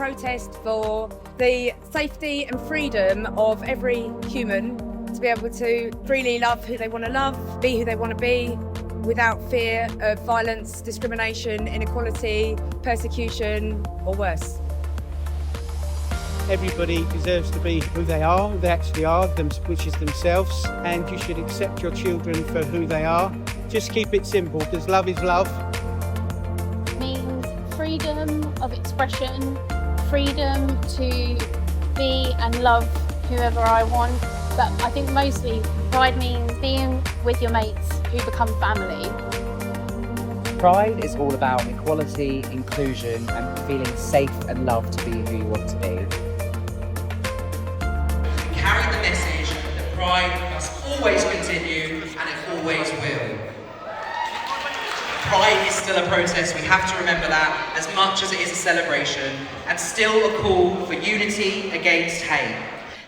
protest for the safety and freedom of every human to be able to freely love who they want to love, be who they want to be, without fear of violence, discrimination, inequality, persecution, or worse. Everybody deserves to be who they actually are, which is themselves, and you should accept your children for who they are. Just keep it simple, because love is love. It means freedom of expression, freedom to be and love whoever I want, but I think mostly pride means being with your mates who become family. Pride is all about equality, inclusion, and feeling safe and loved to be who you want to be. Carry the message that pride must always continue and it always will. Pride is still a protest, we have to remember that, as much as it is a celebration, and still a call for unity against hate.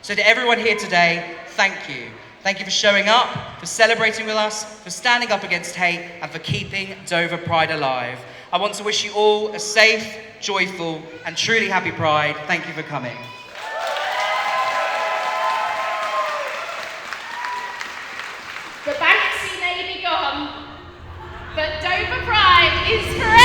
So to everyone here today, thank you. Thank you for showing up, for celebrating with us, for standing up against hate, and for keeping Dover Pride alive. I want to wish you all a safe, joyful, and truly happy Pride. Thank you for coming. The Banksy may be gone, but Dover Pride is forever!